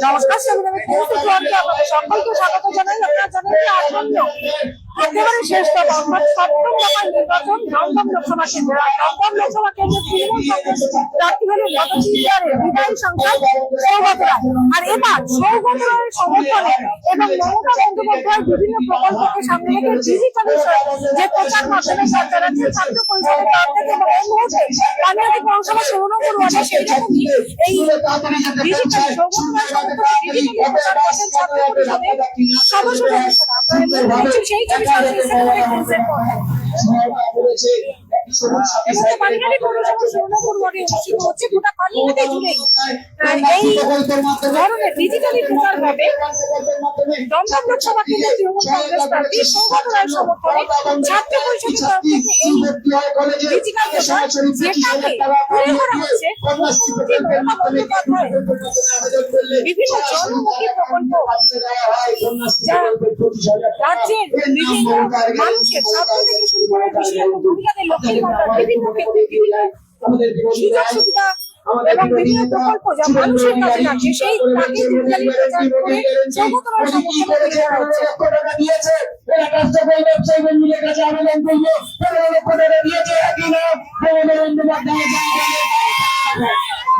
নমস্কার, আপনাদের সকলকে স্বাগত জানাই। আপনারা জানেন যে আসন্ন একেবারে শেষতম অর্থাৎ সপ্তম দফার নির্বাচন দমদম লোকসভা কেন্দ্র। দমদম লোকসভা কেন্দ্রের তৃণমূল কংগ্রেস প্রার্থী হলেন গত 3 বিধায়ী সংসদ সৌগত রায়। আর এবার সৌগত রায়ের সমর্থনে এবং মমতা বন্দ্যোপাধ্যায়ের বিভিন্ন প্রকল্পকে সামনে রেখে ডিজিটাল যে প্রচার মাধ্যমে কাজ চালাচ্ছে ছাত্র পরিষদের তরফ থেকে, এবং এই মুহূর্তে পানিহাটি পৌরসভা 16 নম্বর ওয়ার্ডে সেই রকমই এই ডিজিটাল সৌগত রায়ের সমর্থনে ডিজিটাল প্রচার করছেন ছাত্র পরিষদের সদস্যরা। সেই ছবি পানিহাটি পৌরসভা 16 নম্বর ওয়ার্ডে অনুষ্ঠিত হচ্ছে। গোটা পানিহাটি জুড়ে এই ধরনের ডিজিটালি প্রচার হবে। দমদম লোকসভা কেন্দ্রের তৃণমূল কংগ্রেস প্রার্থী সৌগত রায়ের সমর্থনে ছাত্র পরিষদের তরফ থেকে এই ডিজিটাল প্রচার, যেটাকে তুলে ধরা হচ্ছে মুখ্যমন্ত্রী মমতা বন্দ্যোপাধ্যায়ের বিভিন্ন জনমুখী প্রকল্প, যা রাজ্যের বিভিন্ন মানুষের ছাত্র থেকে শুরু করে বিশেষজ্ঞ মহিলাদের লক্ষ্মীর ভাণ্ডার, বিভিন্ন ক্ষেত্রে বিভিন্ন সুযোগ সুবিধা এবং বিভিন্ন প্রকল্প যা মানুষের কাছে লাগছে, সেই তাকে ডিজিটালি প্রচার করে সৌগত রায়ের সমর্থনে তুলে ধরা হচ্ছে।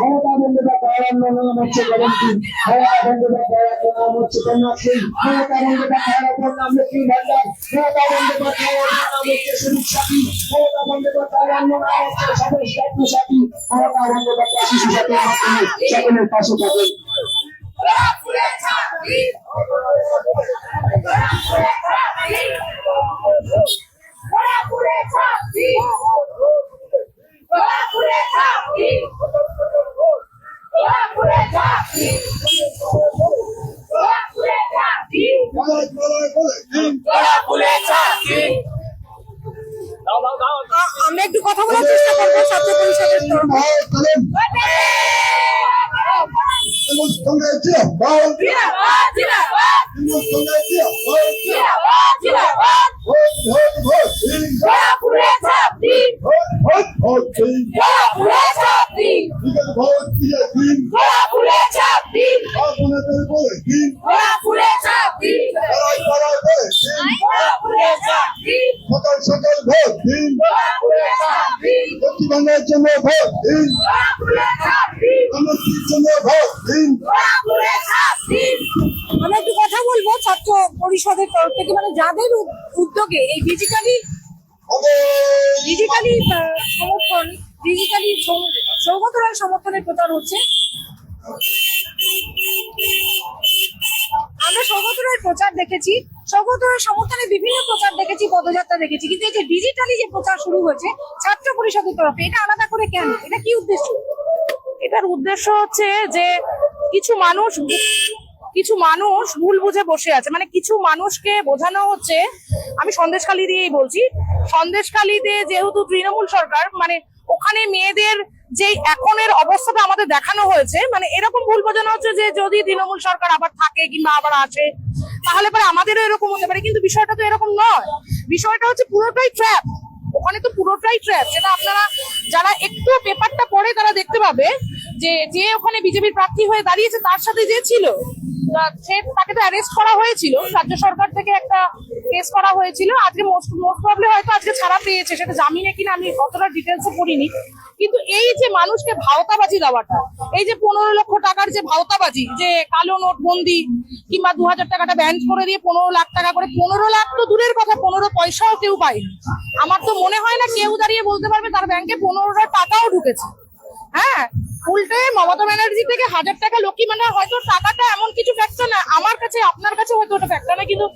মমতা বন্দ্যোপাধ্যায় নাম হচ্ছে কলঙ্কি, মমতা বন্দ্যোপাধ্যায় নাম হচ্ছে কন্যাশ্রী, মমতা বন্দ্যোপাধ্যায়ের অপর নাম লক্ষ্মী ভাণ্ডার, মমতা বন্দ্যোপাধ্যায়ের নাম হচ্ছে সুরীর সাথী, মমতা বন্দ্যোপাধ্যায়ের অন্য নাম হচ্ছে স্বদেশ জাতীয় সাথী। মমতা বন্দ্যোপাধ্যায় শিশু সাথীর মাধ্যমে সকলের পাশে থাকেন। আমরা একটু কথা বলার চেষ্টা করবো ছাত্র পরিষদের সকল ভোট দিন, পশ্চিমবঙ্গের জন্য ভোট দিন, কর্মসূচির জন্য ভোট দিন। আমরা একটু কথা বলবো ছাত্র পরিষদের তরফ থেকে, মানে যাদের উদ্যোগে এই ডিজিটালি সমর্থন, ডিজিটালি সৌগত রায়ের সমর্থনে প্রচার হচ্ছে। আমরা সৌগত রায়ের প্রচার দেখেছি, সৌগত রায়ের সমর্থনে বিভিন্ন প্রচার দেখেছি, পদযাত্রা দেখেছি, কিন্তু এই যে ডিজিটালি যে প্রচার শুরু হয়েছে ছাত্র পরিষদের তরফে, এটা আলাদা করে কেন? এটা কি উদ্দেশ্য? এটার উদ্দেশ্য হচ্ছে যে কিছু মানুষ ভুল বুঝে বসে আছে, মানে কিছু মানুষকে বোঝানো হচ্ছে। আমি সন্দেশখালী দিয়েই বলছি, সন্দেশখালীতে যেহেতু তৃণমূল সরকার, মানে ওখানে মেয়েদের যে এখনের অবস্থাটা আমাদের দেখানো হয়েছে, মানে এরকম ভুল বোঝানো হচ্ছে যে যদি তৃণমূল সরকার আবার থাকে কিংবা আবার আসে তাহলে পরে আমাদেরও এরকম হতে পারে, কিন্তু বিষয়টা তো এরকম নয়। বিষয়টা হচ্ছে পুরোটাই ট্র্যাপ, ওখানে তো পুরোটাই ট্র্যাপ। সেটা আপনারা যারা একটু পেপারটা পড়ে তারা দেখতে পাবে যে ওখানে বিজেপির প্রার্থী হয়ে দাঁড়িয়েছে তার সাথে যে ছিল তাকে তো অ্যারেস্ট করা হয়েছিল, রাজ্য সরকার থেকে একটা কেস করা হয়েছিল। আজকে মোস্ট প্রবলি হয়তো আজকে ছাড়া পেয়েছে, সেটা জামিনে কিনা আমি কতটা ডিটেলসে পড়িনি। কিন্তু এই যে মানুষকে ভাওতাবাজি দেওয়াটা, এই যে 15 লক্ষ টাকার যে ভাওতাবাজি, যে কালো নোট বন্দি কিংবা 2000 টাকাটা ব্যান করে দিয়ে 15 লাখ টাকা করে, 15 লাখ তো দূরের কথা, 15 পয়সাও কেউ পায়নি। আমার তো মনে হয় না কেউ দাঁড়িয়ে বলতে পারবে তার ব্যাংকে 15 টাকাও ঢুকেছে। হ্যাঁ, উল্টে মমতা ব্যানার্জি থেকে 1000 টাকা লক্ষ্মী মানে হয়তো টাকাটা এমন কিছু ফ্যাক্টর না, আমার কাছে আপনার কাছে হয়তো ওটা ফ্যাক্টর না, কিন্তু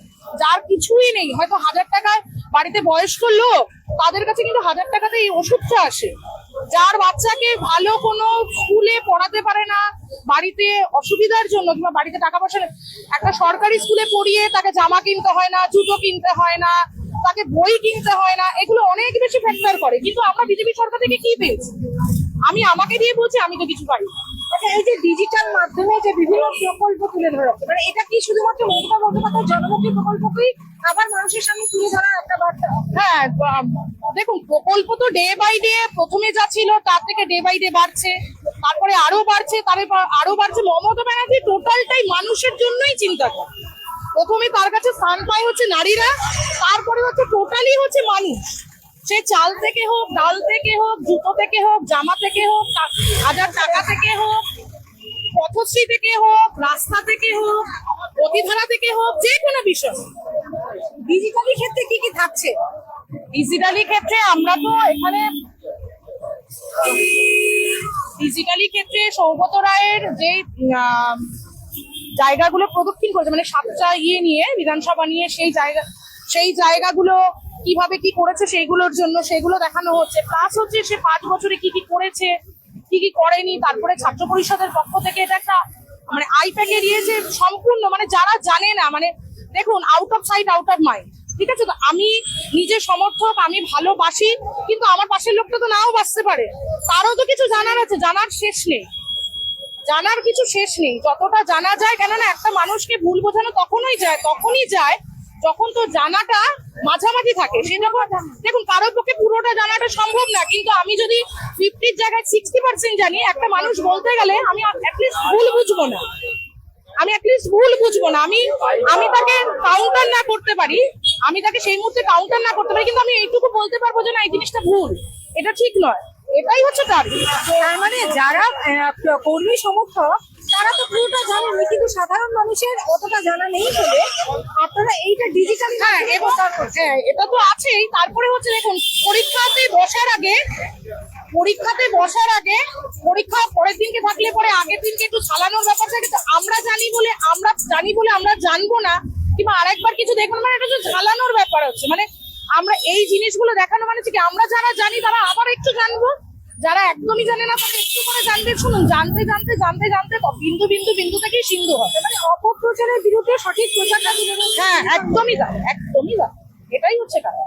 যার কিছুই নেই, হয়তো 1000 টাকায় বাড়িতে বয়স্ক লোক, তাদের কাছে কিন্তু 1000 টাকাতে এই ওষুধটা আসে। যার বাচ্চাকে ভালো কোনো স্কুলে পড়াতে পারে না, বাড়িতে অসুবিধার জন্য কিংবা বাড়িতে টাকা পয়সা, একটা সরকারি স্কুলে পড়িয়ে তাকে জামা কিনতে হয় না, জুতো কিনতে হয় না, তাকে বই কিনতে হয় না, এগুলো অনেক বেশি ফ্যাক্টর করে। কিন্তু আমরা বিজেপি সরকার থেকে কি পেয়েছি? আমি আমাকে দিয়ে বলছি, আমি তো কিছু পারি। আচ্ছা, এই যে ডিজিটাল মাধ্যমে যে বিভিন্ন প্রকল্প তুলে ধরা হচ্ছে, মানে এটা কি শুধুমাত্র মমতা বন্দ্যোপাধ্যায়ের জনমুখী প্রকল্পকেই আবার মানুষের সামনে তুলে ধরার একটা বার্তা? হ্যাঁ, দেখুন প্রকল্প তো ডে বাই ডে প্রথমে যা ছিল তার থেকে ডে বাই ডে বাড়ছে। তারপরে আরো বাড়ছে, আরো বাড়ছে। মমতা ব্যানার্জি টোটালটাই মানুষের জন্যই চিন্তা করে। প্রথমে তার কাছে স্থান পায় হচ্ছে নারীরা, তারপরে হচ্ছে টোটালি হচ্ছে মানুষ। সে চাল থেকে হোক, ডাল থেকে হোক, জুতো থেকে হোক, জামা থেকে হোক, 1000 টাকা থেকে হোক, পথশ্রী থেকে হোক, রাস্তা থেকে হোক, অতিধারা থেকে হোক, যে কোনো বিষয়। ডিজিটালি ক্ষেত্রে কি কি থাকছে? ডিজিটালি ক্ষেত্রে আমরা তো এখানে ডিজিটালি ক্ষেত্রে সৌগত রায়ের যে জায়গাগুলো প্রদক্ষিণ করেছে, মানে 7টা নিয়ে বিধানসভা নিয়ে সেই জায়গাগুলো কিভাবে কি করেছে সেইগুলোর জন্য সেগুলো দেখানো হচ্ছে। প্লাস হচ্ছে সে 5 বছরে কি কি করেছে, কি কি করেনি। তারপরে ছাত্র পরিষদের পক্ষ থেকে এটা একটা মানে আইপ্যাকে দিয়েছে সম্পূর্ণ, মানে যারা জানে না, মানে দেখুন, out of sight out of mind. ঠিক আছে, তো আমি নিজের সমর্থক, আমি ভালোবাসি, কিন্তু আমার পাশের লোকটা তো নাও বাঁচতে পারে, তারও তো কিছু জানার আছে, জানার শেষ নেই, জানার কিছু শেষ নেই। যতটা জানা যায়, কেননা একটা মানুষকে ভুল বোঝানো তখনই যায় যখন তো জানাটা মাঝামাঝি থাকে। সে যখন দেখুন, কারোর পক্ষে পুরোটা জানাটা সম্ভব না, কিন্তু আমি যদি 50-র জায়গায় 60% জানি, একটা মানুষ বলতে গেলে আমি অ্যাটলিস্ট ভুল বুঝবো না, আমি তাকে কাউন্টার না করতে পারি, আমি তাকে সেই মুহূর্তে কাউন্টার না করতে পারি, কিন্তু আমি এইটুকু বলতে পারবো যে না, এই জিনিসটা ভুল, এটা ঠিক নয়। এটাই হচ্ছে টার্গেট। তার মানে যারা কর্মী সমর্থক তারা তো পুরোটা জানেন, কিন্তু সাধারণ মানুষের অতটা জানা নেই বলে আপনারা এইটা ডিজিটাল এটা তো আছেই। তারপরে হচ্ছে দেখুন, পরীক্ষাতে বসার আগে পরীক্ষা পরের দিনকে থাকলে পরে আগের দিনকে একটু চালানোর ব্যাপার থাকে। তো আমরা জানি বলে আমরা জানবো না, কিংবা আরেকবার কিছু দেখুন, মানে এটা হচ্ছে ঝালানোর ব্যাপার হচ্ছে। মানে আমরা এই জিনিসগুলো দেখানো মানে কি, আমরা যারা জানি তারা আবার একটু জানবো, যারা একদমই জানে না তারা একটু করে জানবে। শুনুন, জানতে বিন্দু থেকেই সিন্ধু হয়। মানে অপপ্রচারের বিরুদ্ধে সঠিক প্রচারটা তুলে ধরতে। হ্যাঁ, একদমই তাই, এটাই হচ্ছে কারণ।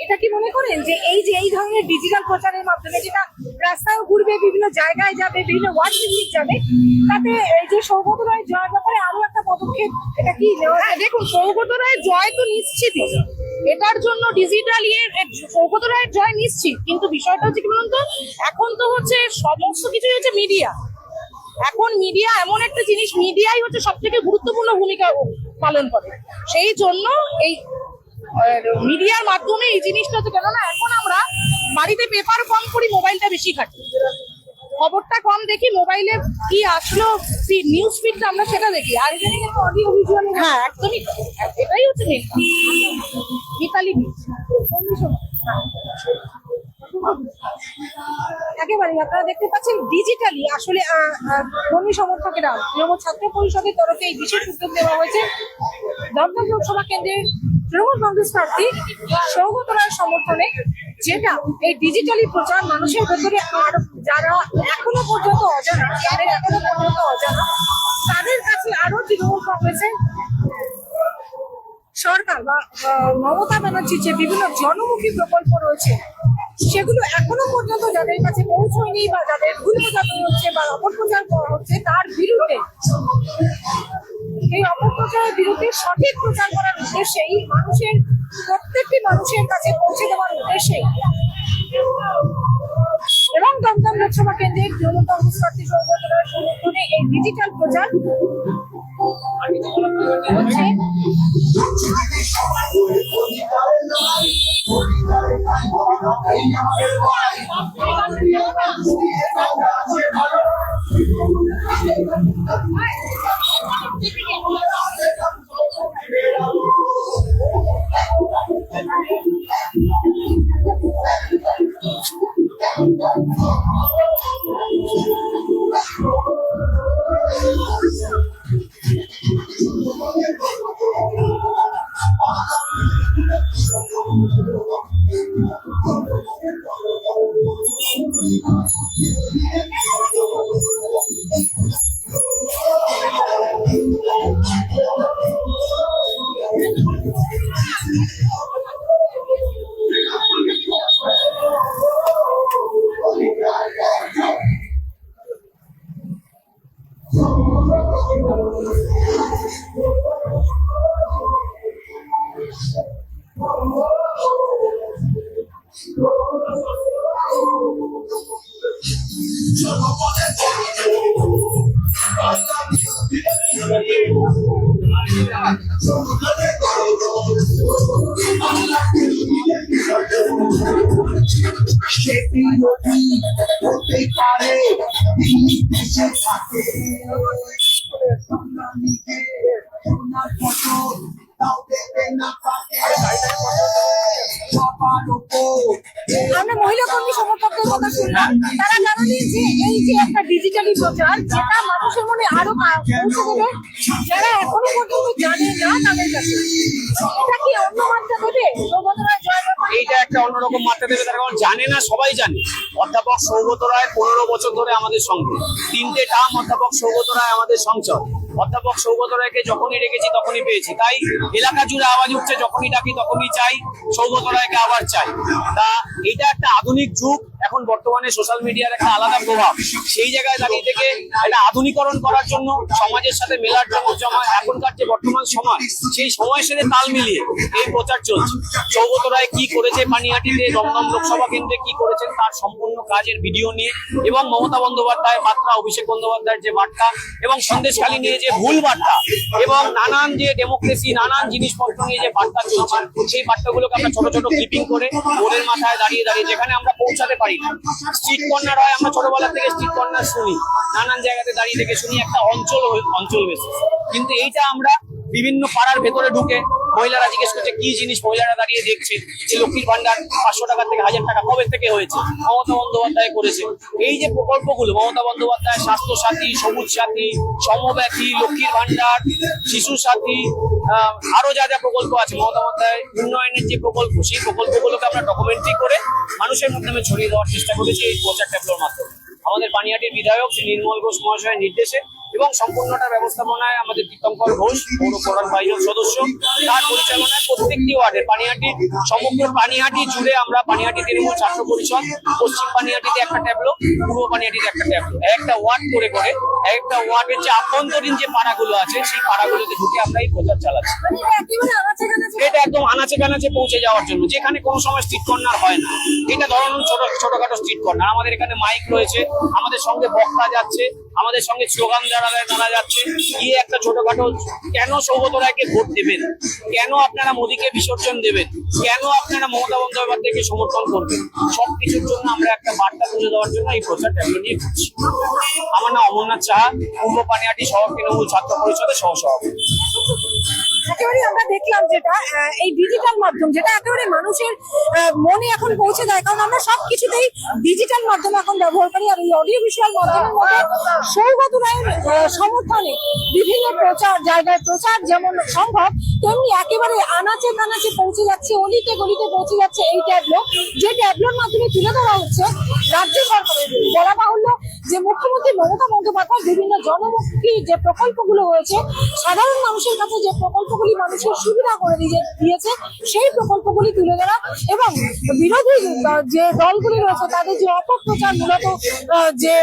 এটা কি মনে করেন যে এই ধরনের ডিজিটাল প্রচারের মাধ্যমে, যেটা রাস্তায় ঘুরবে, বিভিন্ন জায়গায় যাবে, বিভিন্ন ওয়ার্ড ভিত্তিক যাবে, তাতে এই যে সৌগত রায় জয়ের ব্যাপারে আরো একটা পদক্ষেপ এটা কি নেওয়া? দেখুন, সৌগত রায়ের জয় তো নিশ্চিতই, এটার জন্য ডিজিটাল সৌগত রায়ের জয় নিশ্চিত। কিন্তু বিষয়টা হচ্ছে কি বলুন তো, এখন তো হচ্ছে সমস্ত কিছুই হচ্ছে মিডিয়া। এখন মিডিয়া এমন একটা জিনিস, মিডিয়াই হচ্ছে সব থেকে গুরুত্বপূর্ণ ভূমিকা পালন করে। সেই জন্য এই মিডিয়ার মাধ্যমে এই জিনিসটা হচ্ছে, কেননা এখন আমরা বাড়িতে পেপার কম পড়ি, মোবাইলটা বেশি ঘাটি, খবরটা কম দেখি, মোবাইলে কি আসলো নিউজ ফিডটা আমরা সেটা দেখি। আর অডিও ভিজুয়াল, হ্যাঁ একদমই, এটাই হচ্ছে মেন। মিতালি একেবারে আপনারা দেখতে পাচ্ছেন ডিজিটালি আসলে কর্মী সমর্থকেরা তৃণমূল ছাত্র পরিষদের তরফে এই বিশেষ উদ্যোগ নেওয়া হয়েছে। দমদম লোকসভা কেন্দ্রের তৃণমূল কংগ্রেস প্রার্থী সৌগত রায়ের সমর্থনে, যেটা এই ডিজিটালি প্রচার মানুষের ভেতরে আর যারা এখনো পর্যন্ত অজানা, তাদের কাছে আরো তৃণমূল কংগ্রেসের সরকার বা মমতা ব্যানার্জির যে বিভিন্ন জনমুখী প্রকল্প রয়েছে সেগুলো এখনো পর্যন্ত যাদের কাছে পৌঁছয়নি, বা যাদের ভুল বোঝানো হচ্ছে বা অপপ্রচার করা হচ্ছে, তার বিরুদ্ধে, এই অপপ্রচারের বিরুদ্ধে সঠিক প্রচার করার উদ্দেশ্যেই, প্রত্যেকটি মানুষের কাছে পৌঁছে দেওয়ার উদ্দেশ্যেই এবং দমদম লোকসভা কেন্দ্রের তৃণমূল কংগ্রেস প্রার্থী সৌগত রায়ের সমর্থনে এই ডিজিটাল প্রচার হচ্ছে। সে বিরোধী হতে পারে তিনি দেশে থাকে সোনার ফটো তাও দেবে না পাকে সবার উপর আমরা মহিলা কর্মী সমর্থকদের কথা শুনলাম, তারা জানালেন যে এই যে একটা ডিজিটালি প্রচার যেটা মানুষের মনে আরো পৌঁছে দেবে যারা এখনো পর্যন্ত জানে না তাদের কাছে। এটা কি অন্য মাত্রা দেবে সৌগত রায় জয় ব্যাপারে? এইটা একটা অন্যরকম মাত্রা দেবে, তার কারণ জানে না, সবাই জানে অধ্যাপক সৌগত রায় 15 বছর ধরে আমাদের সঙ্গে, 3টে টার্ম অধ্যাপক সৌগত রায় আমাদের সংসদ। অধ্যাপক সৌগত রায়কে যখনই রেখেছি তখনই পেয়েছি, তাই এলাকা জুড়ে আওয়াজ উঠছে, যখনই ডাকি তখনই চাই সৌগত রায়কে আবার চাই। তা এটা একটা আধুনিক যুগ, এখন বর্তমানে সোশ্যাল মিডিয়ার একটা আলাদা প্রভাব, সেই জায়গায় দাঁড়িয়ে থেকে একটা আধুনিকরণ করার জন্য, সমাজের সাথে মেলার জন্য, এখনকার যে বর্তমান সমাজ সেই সময়ের সাথে তাল মিলিয়ে এই প্রচার চলছে। সৌগত রায় কি করেছে পানিহাটিতে, দমদম লোকসভা কেন্দ্রে কি করেছেন তার সম্পূর্ণ কাজের ভিডিও নিয়ে, এবং মমতা বন্দ্যোপাধ্যায়ের বার্তা, অভিষেক বন্দ্যোপাধ্যায়ের যে বার্তা, এবং সন্দেশখালী নিয়ে যে ভুল বার্তা, এবং নানান যে ডেমোক্রেসি, নানান জিনিসপত্র নিয়ে যে বার্তা চলছে, সেই বার্তাগুলোকে আমরা ছোট ছোট ক্লিপিং করে বোর্ডের মাথায় দাঁড়িয়ে দাঁড়িয়ে যেখানে আমরা পৌঁছাতে পারি না, স্ট্রিট কর্নার হয়, আমরা ছোটবেলা থেকে স্ট্রিট কর্নার শুনি, নানান জায়গাতে দাঁড়িয়ে থেকে শুনি, একটা অঞ্চল বেসিস। কিন্তু এইটা আমরা বিভিন্ন পাড়ার ভেতরে ঢুকে মহিলারা জিজ্ঞেস করছে কি জিনিস, মহিলারা দাঁড়িয়ে দেখছে যে লক্ষ্মীর ভান্ডার 500 টাকা থেকে 1000 টাকা কবে থেকে হয়েছে, মমতা বন্দ্যোপাধ্যায় করেছে। এই যে প্রকল্পগুলো মমতা বন্দ্যোপাধ্যায়, স্বাস্থ্য সাথী, সবুজ সাথী, সমব্যাথী, লক্ষ্মীর ভান্ডার, শিশু সাথী, আরো যা যা প্রকল্প আছে মমতা বন্দ্যোপাধ্যায় উন্নয়নের যে প্রকল্প, সেই প্রকল্পগুলোকে আমরা ডকুমেন্টারি করে মানুষের মাধ্যমে ছড়িয়ে দেওয়ার চেষ্টা করেছি এই প্রচার ট্যাবলোর মাধ্যমে। আমাদের পানিহাটির বিধায়ক শ্রী নির্মল ঘোষ মহাশয়ের নির্দেশে এবং সম্পূর্ণটা ব্যবস্থাপনায় আমাদের তীর্থঙ্কর ঘোষ পৌর প্রধান 5 জন সদস্য, তার পরিচালনায় প্রত্যেকটি ওয়ার্ডের পানিহাটি, সমগ্র পানিহাটি জুড়ে আমরা পানিহাটি তৃণমূল ছাত্র পরিষদ, পশ্চিম পানিহাটিতে একটা ট্যাবলো, পূর্ব পানিহাটিতে একটা ট্যাবলো, একটা ওয়ার্ড করে করে একটা ওয়ার্ডের যে আভ্যন্তরীণ যে পাড়াগুলো আছে সেই পাড়াগুলোতে ঢুকে আমরা এই প্রচার চালাচ্ছি। মানে এটা একেবারে আনাচে কানাচে এটা একদম আনাচে কানাচে পৌঁছে যাওয়ার জন্য, যেখানে কোনো সময় স্ট্রিট কর্নার হয় না। এটা ধরুন ছোটখাটো স্ট্রিট কর্নার, আমাদের এখানে মাইক রয়েছে, আমাদের সঙ্গে বক্তা যাচ্ছে, আমাদের সঙ্গে স্লোগান জানা যাচ্ছে, গিয়ে একটা ছোটখাটো কেন সৌগত রায়কে ভোট দেবেন, কেন আপনারা মোদীকে বিসর্জন দেবেন, কেন আপনারা মমতা বন্দ্যোপাধ্যায়কে সমর্থন করবেন, সবকিছুর জন্য আমরা একটা বার্তা তুলে দেওয়ার জন্য এই প্রচার ট্যাবলো নিয়ে ঘুরছি। আমার নাম অমরনাথ সাহা, পূর্ব পানিহাটি শহর তৃণমূল ছাত্র পরিষদের সহসভাপতি। একেবারে আমরা দেখলাম যেটা এই ডিজিটাল মাধ্যম, যেটা একেবারে মানুষের মনে এখন পৌঁছে দেয়, কারণ আমরা সবকিছুতেই ডিজিটাল মাধ্যম এখন ব্যবহার করি। আর এই অডিও ভিজুয়াল মাধ্যমের মধ্যে সৌগত রায়ের সমর্থনে বিভিন্ন জায়গায় প্রচার যেমন সম্ভব, তেমনি একেবারে আনাচে কানাচে পৌঁছে যাচ্ছে, অলিতে গলিতে পৌঁছে যাচ্ছে এই ট্যাবলো, যে ট্যাবলোর মাধ্যমে তুলে ধরা হচ্ছে রাজ্য সরকারের। বলা বাহুল্য যে মুখ্যমন্ত্রী মমতা বন্দ্যোপাধ্যায় বিভিন্ন জনমুখী যে প্রকল্পগুলো রয়েছে, সাধারণ মানুষের কাছে যে প্রকল্পগুলি মানুষের সুবিধা করে দিয়েছে, সেই প্রকল্পগুলি তুলে ধরা, এবং বিরোধী যে দলগুলি রয়েছে তাদের যে অপপ্রচার, মূলত যে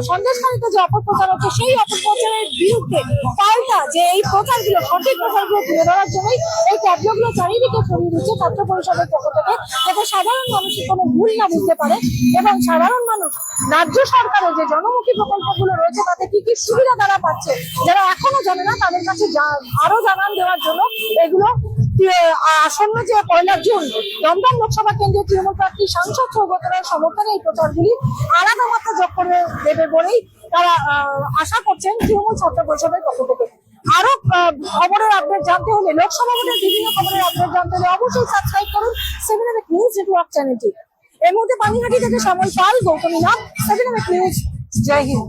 সন্দেশকারীতে যে অপপ্রচার হচ্ছে, সেই অপপ্রচারের বিরুদ্ধে পাল্টা যে এই প্রচারগুলো, সঠিক প্রচারগুলো তুলে ধরার জন্যই এই ট্যাবলোগুলো চারিদিকে ছড়িয়ে দিচ্ছে ছাত্র পরিষদের পক্ষ থেকে, যাতে সাধারণ মানুষের কোনো ভুল না বুঝতে পারে, এবং সাধারণ মানুষ রাজ্য সরকারের যে জনমুখী প্রকল্পগুলো রয়েছে তাতে কি কি সুবিধা তারা পাচ্ছে, যারা এখনো জানে না তাদের কাছে আরো জানান দেওয়ার জন্য এগুলো আসন্ন যে 1 জুন দমদম লোকসভা কেন্দ্রের তৃণমূল প্রার্থী সাংসদ সৌগত রায়ের সমর্থনে এই প্রচারগুলি আলাদা মাত্রা যোগ করে দেবে বলেই তারা আশা করছেন তৃণমূল ছাত্র পরিষদের পক্ষ থেকে। আরো খবরের আপডেট জানতে হলে, লোকসভা ভোটের বিভিন্ন খবরের আপডেট জানতে হলে অবশ্যই সাবস্ক্রাইব করুন 7 নিউজ নেটওয়ার্ক চ্যানেলটি। এর মধ্যে পানিহাটি থেকে শ্যামল পাল, গৌতমী নাথ, 7 নিউজ। জয় হিন্দ।